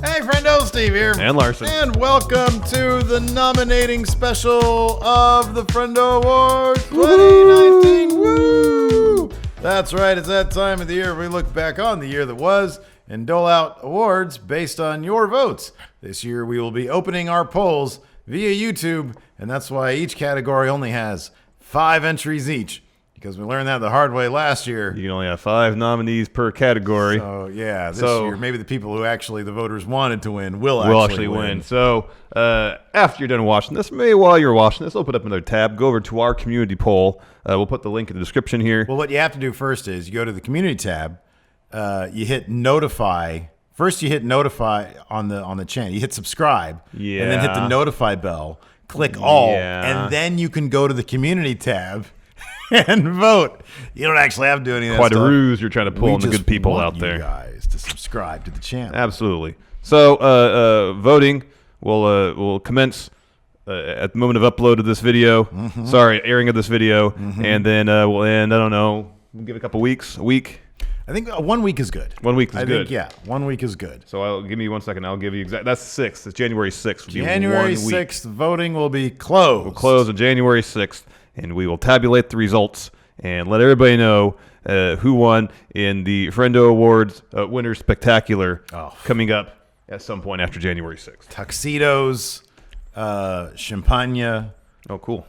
Hey, Friendo, Steve here. And Larson. And welcome to the nominating special of the Friendo Awards 2019. Woo! That's right, it's that time of the year we look back on the year that was and dole out awards based on your votes. This year we will be opening our polls via YouTube, and that's why each category only has 5 entries each. Because we learned that the hard way last year. You can only have 5 nominees per category. So, yeah, this year, maybe the people who actually the voters wanted to win will actually win. So, after you're done watching this, maybe while you're watching this, open up another tab, go over to our community poll. We'll put the link in the description here. Well, what you have to do first is you go to the community tab, you hit notify. First, you hit notify on the channel. You hit subscribe, and then hit the notify bell. Click all, and then you can go to the community tab and vote. You don't actually have to do any of that Quite stuff. a ruse you're trying to pull on the good people out there. You guys to subscribe to the channel. Absolutely. So voting will commence at the moment of upload of this video. Sorry, airing of this video, and then we'll end. I don't know. We'll give it a couple weeks, a week. I think 1 week is good. 1 week is good. Think, yeah, 1 week is good. So give me 1 second. I'll give you exact. That's 6th. It's January 6th. January 6th. Voting will be closed. We'll close on January 6th. And we will tabulate the results and let everybody know who won in the Friendo Awards Winner Spectacular coming up at some point after January 6th. Tuxedos, champagne. Oh, cool.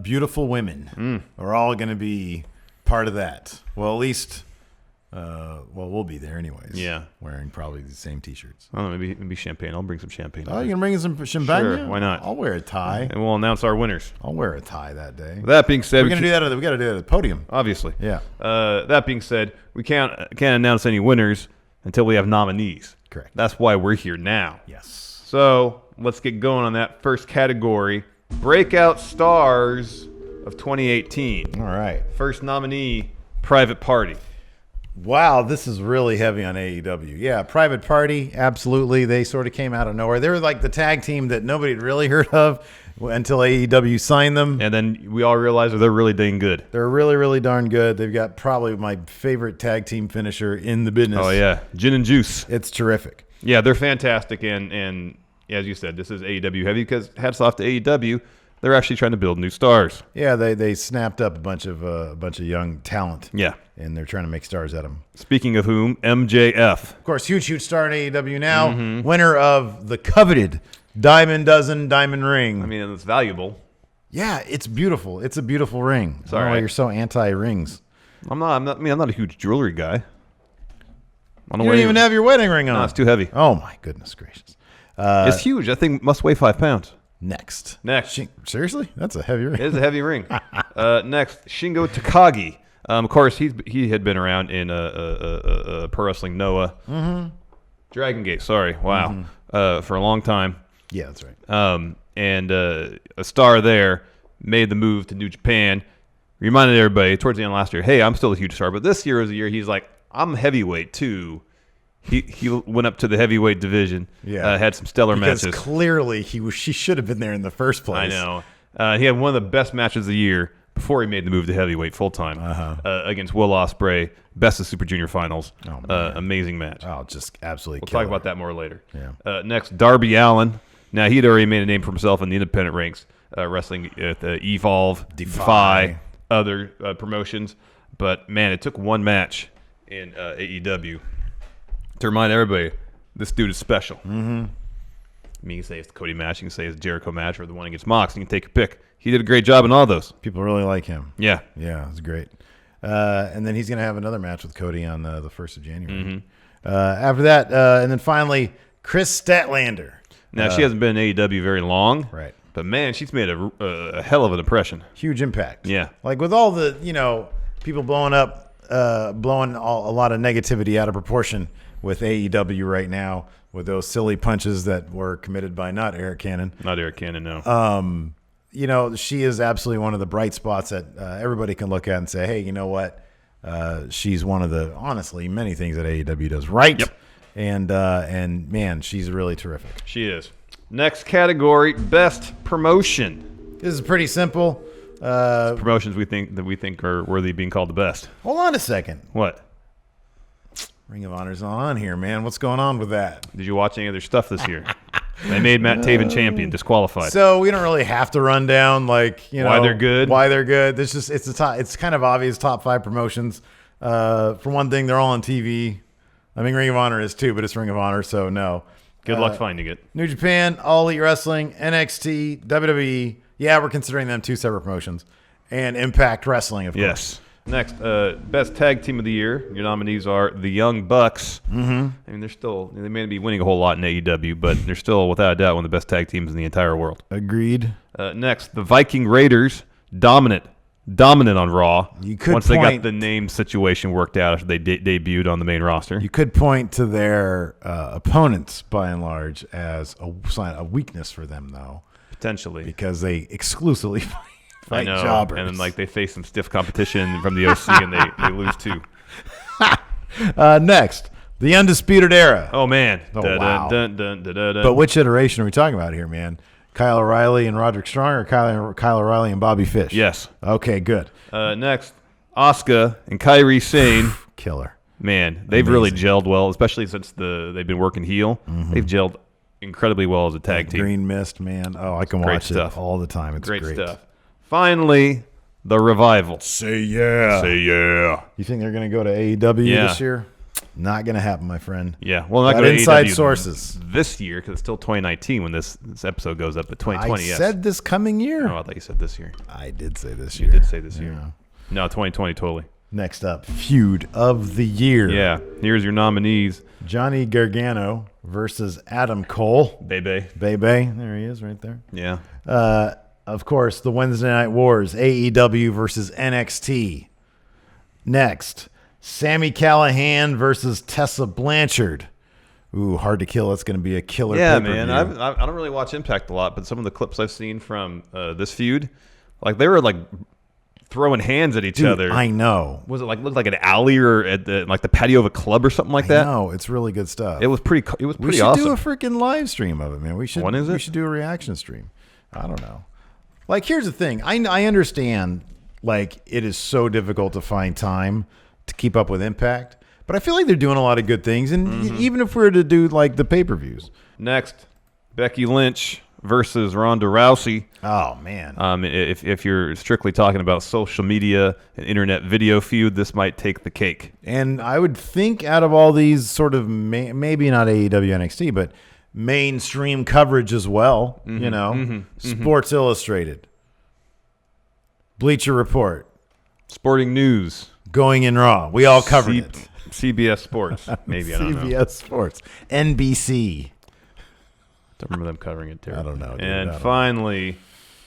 Beautiful women are all going to be part of that. Well, at least, we'll be there anyways. Yeah. Wearing probably the same T-shirts. I don't know, maybe champagne. I'll bring some champagne. Oh, you going to bring in some champagne? Sure, why not? I'll wear a tie. And we'll announce our winners. I'll wear a tie that day. With that being said, we got to do that at the podium. Obviously. Yeah. That being said, we can't announce any winners until we have nominees. Correct. That's why we're here now. Yes. So let's get going on that first category. Breakout Stars of 2018. All right. First nominee, Private Party. Wow, this is really heavy on AEW. Yeah, Private Party, absolutely. They sort of came out of nowhere. They were like the tag team that nobody had really heard of until AEW signed them. And then we all realized that they're really dang good. They're really, really darn good. They've got probably my favorite tag team finisher in the business. Oh, yeah. Gin and Juice. It's terrific. Yeah, they're fantastic. And as you said, this is AEW heavy because hats off to AEW. They're actually trying to build new stars. Yeah, they snapped up a bunch of young talent. Yeah. And they're trying to make stars out of them. Speaking of whom, MJF. Of course, huge star in AEW now. Winner of the coveted Diamond Dozen Diamond Ring. I mean, it's valuable. Yeah, it's beautiful. It's a beautiful ring. Sorry, I don't know why you're so anti-rings. I'm not a huge jewelry guy. You don't even have your wedding ring on. No, it's too heavy. Oh, my goodness gracious. It's huge. That thing must weigh 5 pounds. Next. Seriously? That's a heavy ring. It is a heavy ring. Next, Shingo Takagi. Of course, he had been around in Pro Wrestling Noah. Dragon Gate, sorry. Wow. For a long time. Yeah, that's right. And a star there, made the move to New Japan. Reminded everybody towards the end of last year, hey, I'm still a huge star. But this year was a year he's like, I'm heavyweight too. He went up to the heavyweight division. Yeah, had some stellar matches. Because clearly she should have been there in the first place. I know. He had one of the best matches of the year before he made the move to heavyweight full time against Will Ospreay, best of Super Junior Finals. Amazing match. Oh, just absolutely. We'll talk about that more later. Yeah. Next, Darby Allin. Now he'd already made a name for himself in the independent ranks, wrestling at Evolve, Defy, other promotions. But man, it took one match in AEW to remind everybody, this dude is special. I mean, you can say it's the Cody match, you can say it's the Jericho match, or the one against Mox. You can take your pick. He did a great job in all those. People really like him. Yeah. Yeah, it's great. And then he's going to have another match with Cody on the 1st of January. After that, and then finally, KRIS Statlander. Now, she hasn't been in AEW very long. Right. But, man, she's made a hell of an impression. Huge impact. Yeah. Like with all the, people blowing up, blowing a lot of negativity out of proportion with AEW right now, with those silly punches that were committed by not Eric Cannon. Not Eric Cannon, no. She is absolutely one of the bright spots that everybody can look at and say, hey, you know what? She's one of the, honestly, many things that AEW does right. Yep. And man, she's really terrific. She is. Next category, best promotion. This is pretty simple. Promotions we think are worthy of being called the best. Hold on a second. What? Ring of Honor's on here, man. What's going on with that? Did you watch any of their stuff this year? They made Matt Taven champion, disqualified. So we don't really have to run down why they're good. Why they're good. There's just it's kind of obvious top 5 promotions. For one thing, they're all on TV. I mean, Ring of Honor is too, but it's Ring of Honor, so no. Good luck finding it. New Japan, All Elite Wrestling, NXT, WWE. Yeah, we're considering them 2 separate promotions, and Impact Wrestling, of course. Yes. Next, best tag team of the year. Your nominees are the Young Bucks. Mm-hmm. I mean, they may be winning a whole lot in AEW, but they're still, without a doubt, one of the best tag teams in the entire world. Agreed. Next, the Viking Raiders, dominant on Raw. You could once they got the name situation worked out after they debuted on the main roster. You could point to their opponents, by and large, as a sign of weakness for them, though. Potentially. Because they exclusively fight I know, jobbers. and then they face some stiff competition from the OC, and they lose too. Next, the Undisputed Era. Oh man! Wow. But which iteration are we talking about here, man? Kyle O'Reilly and Roderick Strong, or Kyle O'Reilly and Bobby Fish? Yes. Okay, good. Next, Asuka and Kairi Sane. Killer. Man, they've really gelled well, especially since they've been working heel. Mm-hmm. They've gelled incredibly well as a tag team. Green Mist, man. Oh, I can watch it all the time. It's great stuff. Finally, the Revival. Say yeah. Say yeah. You think they're going to go to AEW this year? Not going to happen, my friend. Yeah. Well, not going to inside sources this year because it's still 2019 when this episode goes up, but 2020, I said this coming year. Oh, I thought you said this year. I did say this year. You did say this year. No, 2020, totally. Next up, feud of the year. Yeah. Here's your nominees. Johnny Gargano versus Adam Cole. Bebe. There he is right there. Yeah. Of course, the Wednesday Night Wars, AEW versus NXT. Next, Sami Callihan versus Tessa Blanchard. Ooh, Hard to Kill. That's going to be a killer pay-per-view. Man. I don't really watch Impact a lot, but some of the clips I've seen from this feud, they were throwing hands at each other. I know. Was it looked like an alley or at the patio of a club or something like that? No, it's really good stuff. It was pretty awesome. We should do a freaking live stream of it, man. When is it? We should do a reaction stream. I don't know. Here's the thing. I understand, it is so difficult to find time to keep up with Impact, but I feel like they're doing a lot of good things, and even if we were to do, the pay-per-views. Next, Becky Lynch versus Ronda Rousey. Oh, man. If you're strictly talking about social media and internet video feud, this might take the cake. And I would think out of all these sort of, maybe not AEW NXT, but mainstream coverage as well, Sports Illustrated, Bleacher Report, Sporting News, Going in Raw. We all covered it. CBS Sports, maybe. I don't know. CBS Sports, NBC. Don't remember them covering it, too. I don't know. Dude. And finally,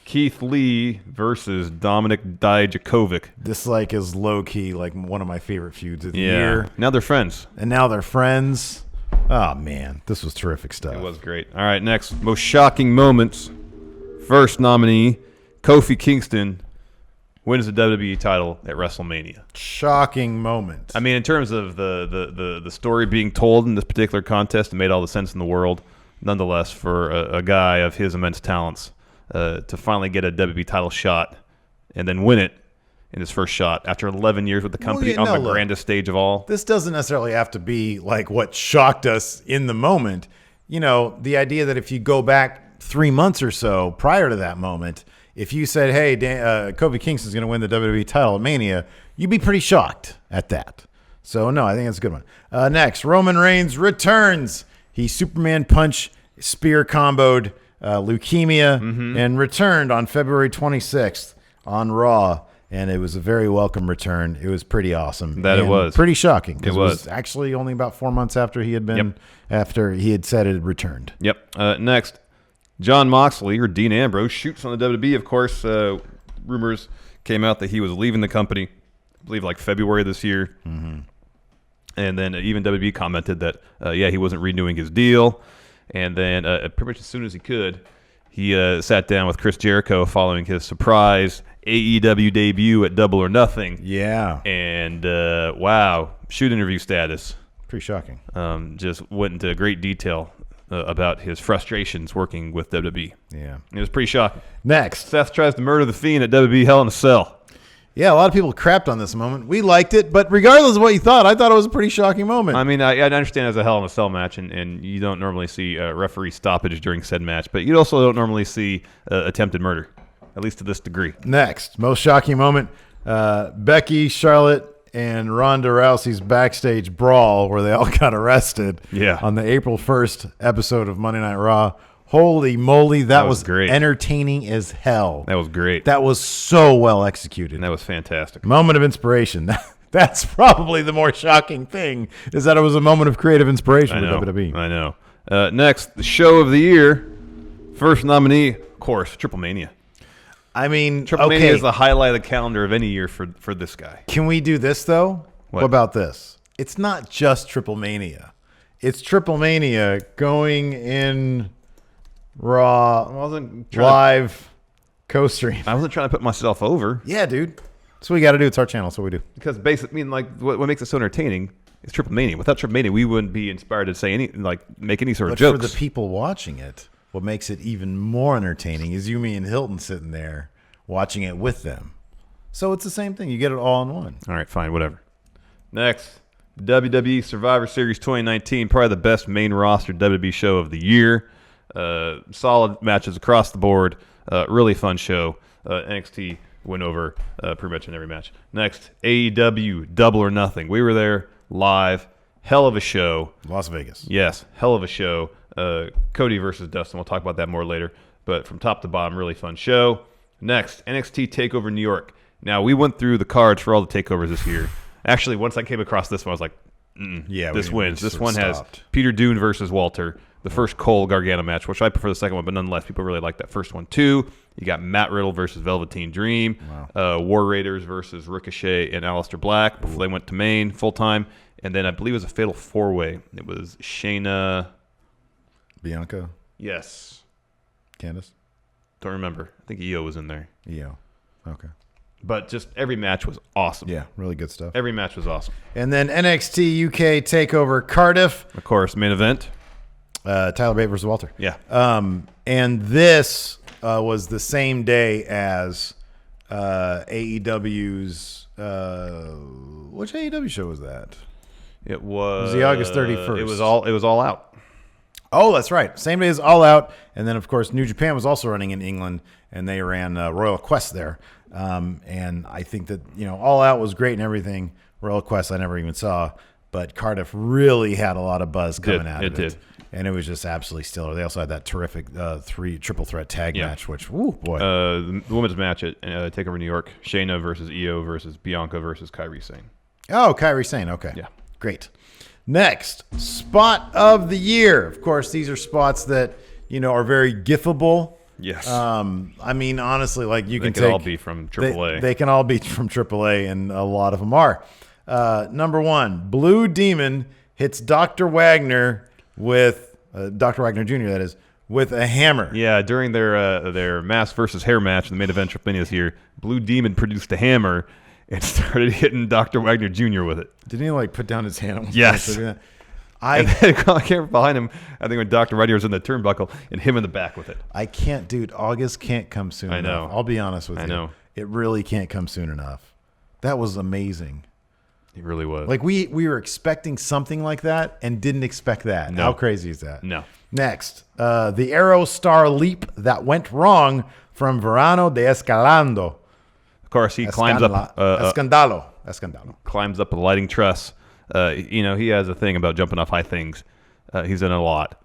Keith Lee versus Dominik Dijakovic. This is low key one of my favorite feuds of the year. Now they're friends. Oh, man. This was terrific stuff. It was great. All right, next. Most shocking moments. First nominee, Kofi Kingston wins the WWE title at WrestleMania. Shocking moment. I mean, in terms of the story being told in this particular contest, it made all the sense in the world. Nonetheless, for a guy of his immense talents to finally get a WWE title shot and then win it in his first shot after 11 years with the company on the grandest stage of all. This doesn't necessarily have to be what shocked us in the moment. The idea that if you go back 3 months or so prior to that moment, if you said, hey, Kofi Kingston's going to win the WWE title at Mania, you'd be pretty shocked at that. So, no, I think that's a good one. Next, Roman Reigns returns. He Superman punch, spear comboed leukemia, and returned on February 26th on Raw. And it was a very welcome return. It was pretty awesome. It was. Pretty shocking. It was actually only about 4 months after he had been, after he had said it had returned. Yep. Next, John Moxley, or Dean Ambrose, shoots on the WWE. Of course, rumors came out that he was leaving the company, I believe February this year. Mm-hmm. And then even WWE commented that, he wasn't renewing his deal. And then pretty much as soon as he could, he sat down with Chris Jericho following his surprise AEW debut at Double or Nothing. Yeah. And, wow, shoot interview status. Pretty shocking. Just went into great detail about his frustrations working with WWE. Yeah. It was pretty shocking. Next. Seth tries to murder The Fiend at WWE Hell in a Cell. Yeah, a lot of people crapped on this moment. We liked it, but regardless of what you thought, I thought it was a pretty shocking moment. I mean, I understand it's a Hell in a Cell match, and you don't normally see referee stoppage during said match, but you also don't normally see attempted murder, at least to this degree. Next, most shocking moment, Becky, Charlotte, and Ronda Rousey's backstage brawl where they all got arrested on the April 1st episode of Monday Night Raw. Holy moly, that was great. Entertaining as hell. That was great. That was so well executed. And that was fantastic. Moment of inspiration. That's probably the more shocking thing, is that it was a moment of creative inspiration for WWE. I know. Next, the show of the year. First nominee, of course, TRIPLEMANIA. I mean, TRIPLEMANIA is the highlight of the calendar of any year for this guy. Can we do this, though? What about this? It's not just TRIPLEMANIA. It's TRIPLEMANIA going in Raw live co-stream. I wasn't trying to put myself over. Yeah, dude. That's what we got to do. It's our channel. That's what we do. Because basically, I mean, like, what makes it so entertaining is TRIPLEMANIA. Without TRIPLEMANIA, we wouldn't be inspired to say make any sort of jokes. But for the people watching it, what makes it even more entertaining is you, me, and Hilton sitting there watching it with them. So it's the same thing. You get it all in one. All right, fine, whatever. Next, WWE Survivor Series 2019, probably the best main roster WWE show of the year. Solid matches across the board. Really fun show. NXT went over pretty much in every match. Next, AEW Double or Nothing. We were there live. Hell of a show. Las Vegas. Yes, hell of a show. Cody versus Dustin. We'll talk about that more later. But from top to bottom, really fun show. Next, NXT TakeOver New York. Now, we went through the cards for all the takeovers this year. Actually, once I came across this one, I was like, yeah, this wins. This one has Peter Dune versus Walter. The first Cole Gargano match, which I prefer the second one, but nonetheless, people really like that first one too. You got Matt Riddle versus Velveteen Dream, War Raiders versus Ricochet and Aleister Black before they went to Maine full time, and then I believe it was a fatal four-way. It was Shayna, Bianca, yes, Candice. Don't remember. I think Io was in there. Io, okay. But just every match was awesome. Yeah, really good stuff. Every match was awesome. And then NXT UK TakeOver Cardiff, of course, main event. Tyler Bate versus Walter. Yeah. And this was the same day as AEW's which AEW show was that? It was the August 31st. It was all out. Oh, that's right. Same day as All Out. And then, of course, New Japan was also running in England, and they ran Royal Quest there. And I think that, All Out was great and everything. Royal Quest I never even saw. But Cardiff really had a lot of buzz coming out of it. It did. And it was just absolutely stellar. They also had that terrific triple threat tag match, which, woo, boy. The women's match at TakeOver New York, Shayna versus Io versus Bianca versus Kairi Sane. Oh, Kairi Sane. Okay. Yeah. Great. Next, spot of the year. Of course, these are spots that, are very gifable. Yes. I mean, honestly, like they can all be from AAA. They can all be from AAA, and a lot of them are. Number one, Blue Demon hits Dr. Wagner with Dr. Wagner Jr. That is with a hammer. Yeah, during their mask versus hair match in the main event TripleMania this year, Blue Demon produced a hammer and started hitting Dr. Wagner Jr. with it. Didn't he put down his hand? Yes. I can't behind him. I think when Dr. Wagner was in the turnbuckle and him in the back with it. I can't, dude. August can't come soon enough. I'll be honest with you. I know. It really can't come soon enough. That was amazing. It really was. Like we were expecting something like that and didn't expect that. No. How crazy is that? No. Next, the AEROSTAR leap that went wrong from Verano de Escalando. Of course, he climbs up. Escandalo. Climbs up a lighting truss. He has a thing about jumping off high things. He's in a lot.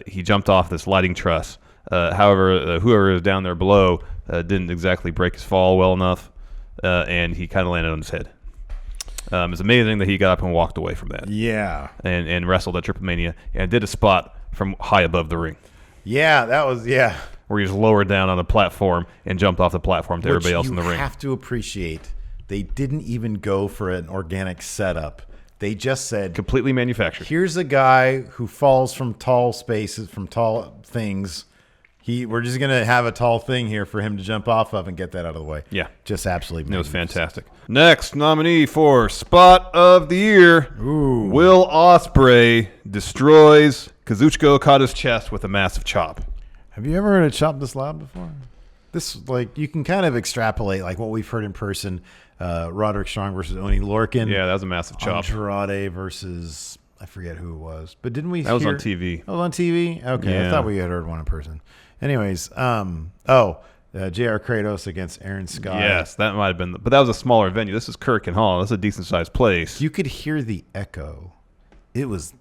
He jumped off this lighting truss. However, whoever is down there below didn't exactly break his fall well enough, and he kind of landed on his head. It's amazing that he got up and walked away from that. Yeah. And wrestled at TripleMania and did a spot from high above the ring. Yeah, that was, where he was lowered down on the platform and jumped off the platform to everybody else in the ring. You have to appreciate they didn't even go for an organic setup. They just said... Completely manufactured. Here's a guy who falls from tall spaces, from tall things. We're just going to have a tall thing here for him to jump off of and get that out of the way. Yeah. Just absolutely. It was fantastic. Next nominee for Spot of the Year. Ooh. Will Ospreay destroys Kazuchika Okada's chest with a massive chop. Have you ever heard a chop this loud before? This, like, you can kind of extrapolate, like, what we've heard in person. Roderick Strong versus Oni Lorcan. Yeah, that was a massive chop. Andrade versus, I forget who it was. But didn't we That was on TV. Oh, on TV? Okay, Yeah. I thought we had heard one in person. Anyways, J.R. Kratos against Aaron Scott. Yes, that might have been. But that was a smaller venue. This is Kirk Hall. This is a decent-sized place. You could hear the echo. It was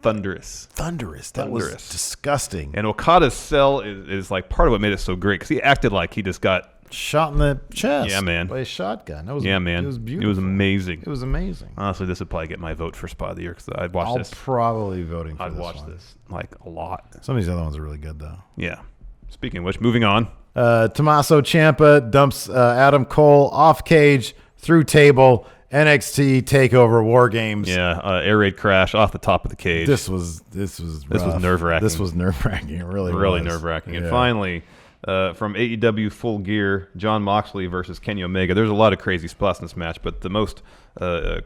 thunderous. That was disgusting. And Okada's sell is like part of what made it so great because he acted like he just got shot in the chest. Yeah, man. By a shotgun. That was, yeah, man. It was beautiful. It was amazing. It was amazing. Honestly, this would probably get my vote for Spot of the Year because I'd watch this. I'll probably voting for I'd this watch one. this like a lot. Some of these other ones are really good, though. Yeah. Speaking of which, moving on. Tommaso Ciampa dumps Adam Cole off cage through table. NXT Takeover War Games. Yeah, air raid crash off the top of the cage. This was nerve-wracking. This was nerve-wracking. It really nerve-wracking. Yeah. And finally, from AEW Full Gear, Jon Moxley versus Kenny Omega. There's a lot of crazy spots in this match, but the most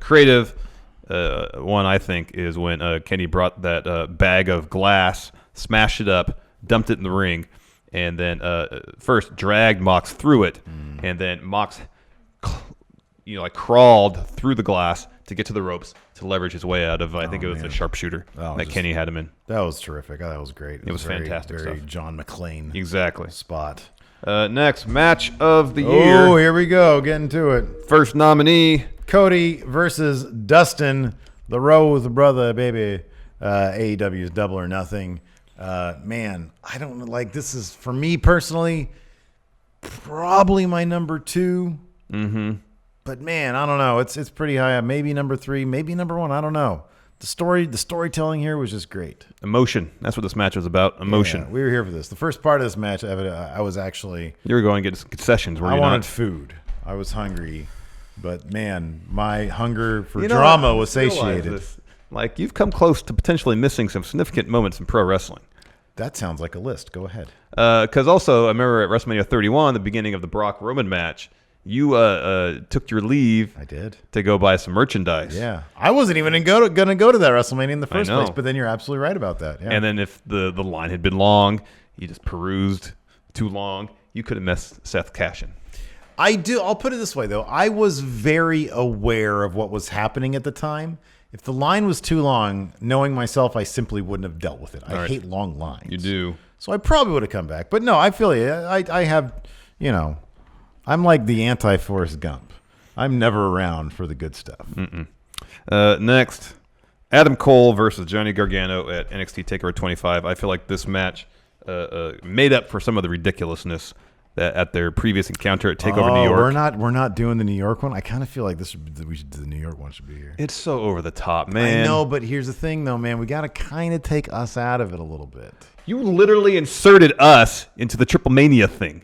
creative one, I think, is when Kenny brought that bag of glass, smashed it up, dumped it in the ring, and then first dragged Mox through it, and then Mox crawled through the glass to get to the ropes to leverage his way out of, I think it was a sharpshooter that Kenny had him in. That was terrific. That was great. It was very, fantastic very stuff. John McClane Exactly. spot. Next, match of the year. Oh, here we go. Getting to it. First nominee. Cody versus Dustin, the Rose brother, baby. AEW's Double or Nothing. Man, I don't like this is, for me personally, probably my number 2. Mm-hmm. But man, I don't know. It's pretty high up. Maybe number 3, maybe number 1. I don't know. The storytelling here was just great. Emotion. That's what this match was about. Emotion. Yeah, we were here for this. The first part of this match, I was actually... You were going to get concessions, were you I wanted not? food. I was hungry. But man, my hunger for drama was satiated. Like, you've come close to potentially missing some significant moments in pro wrestling. That sounds like a list. Go ahead. Because also, I remember at WrestleMania 31, the beginning of the Brock-Roman match, you took your leave. I did. To go buy some merchandise. Yeah. I wasn't even going to go to that WrestleMania in the first know. place, but then you're absolutely right about that. Yeah. And then if the line had been long, you just perused too long, you could have missed Seth Cashin. I'll put it this way, though. I was very aware of what was happening at the time. If the line was too long, knowing myself, I simply wouldn't have dealt with it. I hate long lines. You do. So I probably would have come back. But no, I feel you. I have, I'm like the anti-Forrest Gump. I'm never around for the good stuff. Next, Adam Cole versus Johnny Gargano at NXT TakeOver 25. I feel like this match made up for some of the ridiculousness that at their previous encounter at TakeOver New York. We're not doing the New York one. I kind of feel like the New York one should be here. It's so over the top, man. I know, but here's the thing, though, man. We got to kind of take us out of it a little bit. You literally inserted us into the TRIPLEMANIA thing.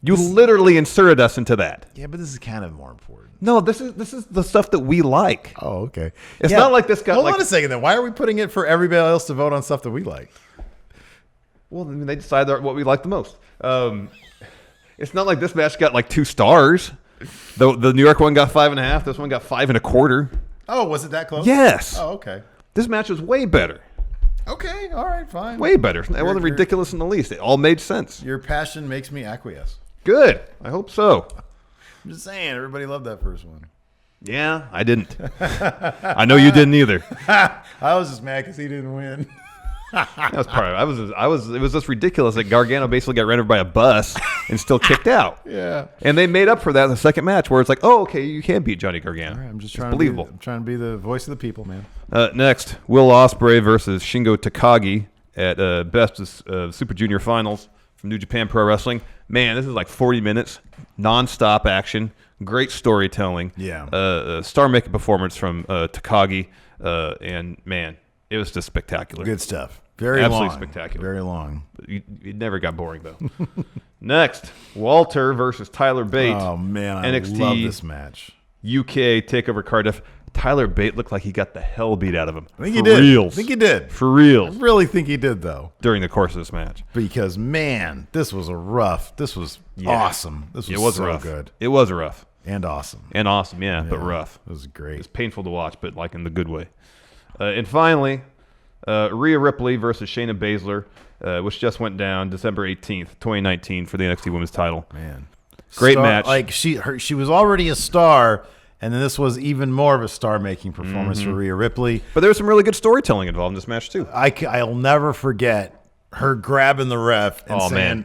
You literally inserted us into that. Yeah, but this is kind of more important. No, this is the stuff that we like. Oh, okay. It's not like this guy. Hold on a second, then. Why are we putting it for everybody else to vote on stuff that we like? Well, I mean, they decide what we like the most. It's not like this match got like 2 stars. The New York one got 5.5. This one got 5.25. Oh, was it that close? Yes. Oh, okay. This match was way better. Okay, all right, fine. Way better. It wasn't ridiculous in the least. It all made sense. Your passion makes me acquiesce. Good. I hope so. I'm just saying, everybody loved that first one. Yeah, I didn't. I know you didn't either. I was just mad because he didn't win. That was part of it. It was just ridiculous that Gargano basically got ran over by a bus and still kicked out. Yeah. And they made up for that in the second match where it's like, oh, okay, you can beat Johnny Gargano. All right, I'm just it's believable. I'm trying to be the voice of the people, man. Next, Will Ospreay versus Shingo Takagi at Best of Super Junior Finals from New Japan Pro Wrestling. Man, this is like 40 minutes, non-stop action, great storytelling. Yeah. Star-making performance from Takagi. And, man, it was just spectacular. Good stuff. Very Absolutely long. Spectacular. Very long. It never got boring, though. Next, Walter versus Tyler Bate. Oh, man, I NXT love this match. UK TakeOver Cardiff. Tyler Bate looked like he got the hell beat out of him. I think he did. Reals. I think he did. For reals. I really think he did, though. During the course of this match. Because, man, this was awesome. This was so rough. good. It was rough. And awesome. And awesome, yeah, but rough. It was great. It's painful to watch, but like in the good way. And finally, Rhea Ripley versus Shayna Baszler, which just went down December 18th, 2019 for the NXT Women's title. Man. Great match. Like she was already a star, and then this was even more of a star-making performance for Rhea Ripley. But there was some really good storytelling involved in this match, too. I'll never forget her grabbing the ref and saying,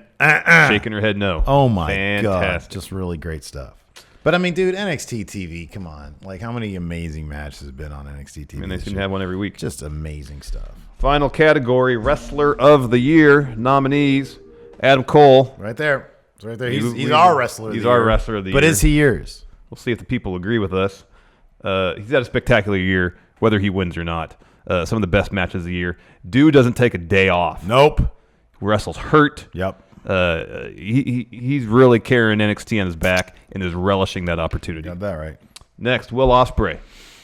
shaking her head no. Oh, my Fantastic. God. Just really great stuff. But, I mean, dude, NXT TV, come on. Like, how many amazing matches have been on NXT TV? I mean, they seem to have one every week. Just amazing stuff. Final category, Wrestler of the Year nominees. Adam Cole. Right there. It's right there. He's our wrestler of the year. He's our wrestler of the year. But is he yours? We'll see if the people agree with us. He's had a spectacular year, whether he wins or not. Some of the best matches of the year. Dude doesn't take a day off. Nope. Wrestles hurt. Yep. He's really carrying NXT on his back and is relishing that opportunity. Got that right. Next, Will Ospreay.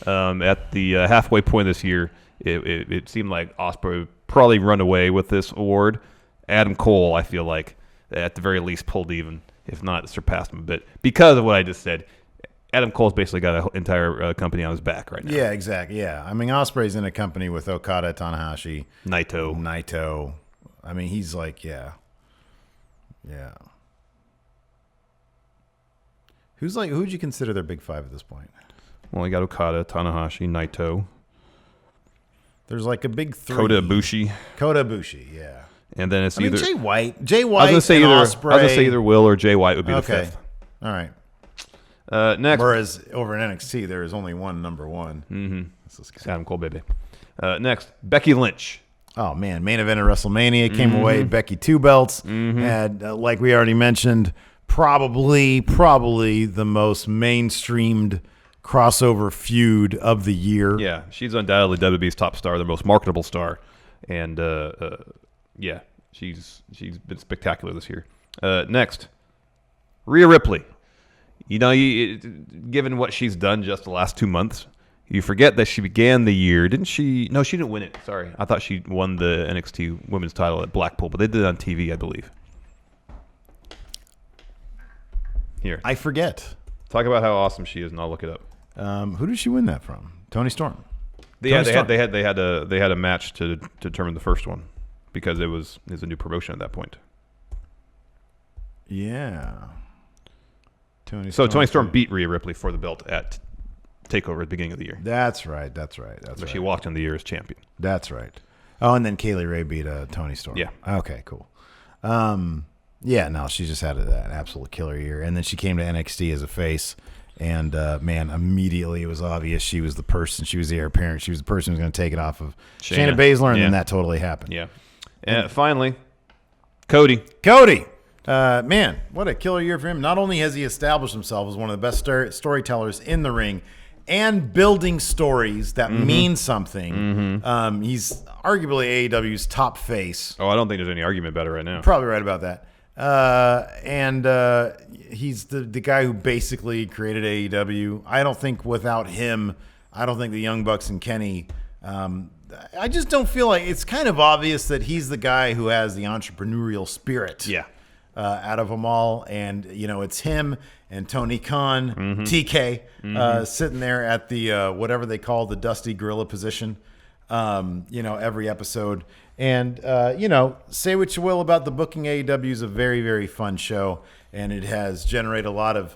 At the halfway point this year, it seemed like Ospreay would probably run away with this award. Adam Cole, I feel like, at the very least, pulled even, if not surpassed him a bit, because of what I just said. Adam Cole's basically got an entire company on his back right now. Yeah, exactly. Yeah. I mean, Ospreay's in a company with Okada, Tanahashi, Naito. I mean, he's like, yeah. Who'd you consider their big five at this point? Well, you got Okada, Tanahashi, Naito. There's like a big three. Kota Ibushi, yeah. And then it's either Jay White. I was gonna say either Will or Jay White would be the fifth. All right. Next, whereas over in NXT there is only one number one. It's Adam Cole, baby. Next, Becky Lynch. Oh man, main event of WrestleMania came away. Becky 2 belts. Had like we already mentioned, probably the most mainstreamed crossover feud of the year. Yeah, she's undoubtedly WWE's top star, the most marketable star, and yeah, she's been spectacular this year. Next, Rhea Ripley. You know, given what she's done just the last 2 months, you forget that she began the year, didn't she? No, she didn't win it. Sorry, I thought she won the NXT Women's title at Blackpool, but they did it on TV, I believe. Here, I forget. Talk about how awesome she is, and I'll look it up. Who did she win that from? Tony Storm. They had a match to determine the first one because it was a new promotion at that point. Yeah. Tony Storm beat Rhea Ripley for the belt at TakeOver at the beginning of the year. That's right. But she walked in the year as champion. That's right. Oh, and then Kaylee Ray beat Tony Storm. Yeah. Okay, cool. Yeah, no, she just had an absolute killer year. And then she came to NXT as a face. And, man, immediately it was obvious she was the person. She was the heir apparent. She was the person who was going to take it off of Shayna Baszler, and then that totally happened. Yeah. And finally, Cody. Man, what a killer year for him. Not only has he established himself as one of the best storytellers in the ring and building stories that mean something, he's arguably AEW's top face. Oh, I don't think there's any argument about it right now. Probably right about that. And he's the guy who basically created AEW. I don't think without him, I don't think the Young Bucks and Kenny, I just don't feel like it's kind of obvious that he's the guy who has the entrepreneurial spirit. Yeah. Out of them all, and it's him and Tony Khan, TK, sitting there at the whatever they call the Dusty Gorilla position, every episode. And say what you will about the booking. AEW is a very, very fun show, and it has generated a lot of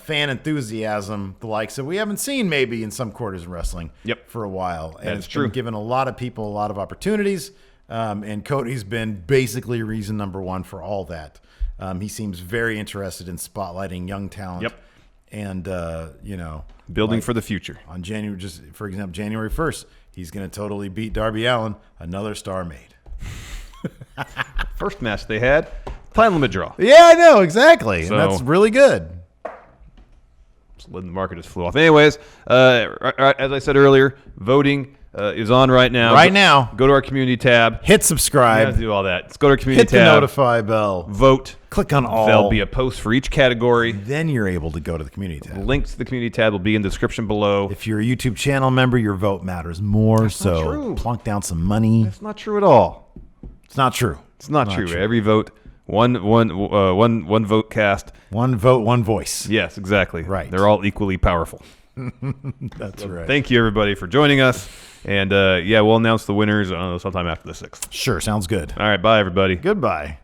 fan enthusiasm, the likes that we haven't seen maybe in some quarters of wrestling for a while. And it's been given a lot of people a lot of opportunities. And Cody's been basically reason number one for all that. He seems very interested in spotlighting young talent. Yep. And, building for the future. On for example, January 1st, he's going to totally beat Darby Allin, another star made. First match they had, time limit draw. Yeah, I know, exactly. So, and that's really good. The market just flew off. Anyways, as I said earlier, voting is on right now. Go to our community tab. Hit subscribe. Do all that. Let's go to our community tab. Hit the notify bell. Vote. Click on all. There'll be a post for each category. Then you're able to go to the community tab. The link to the community tab will be in the description below. If you're a YouTube channel member, your vote matters more. That's not true. Plunk down some money. That's not true at all. It's not true. It's not true. Every vote, one vote cast. One vote, one voice. Yes, exactly. Right. They're all equally powerful. That's right. Thank you, everybody, for joining us. And, we'll announce the winners sometime after the 6th. Sure, sounds good. All right, bye, everybody. Goodbye.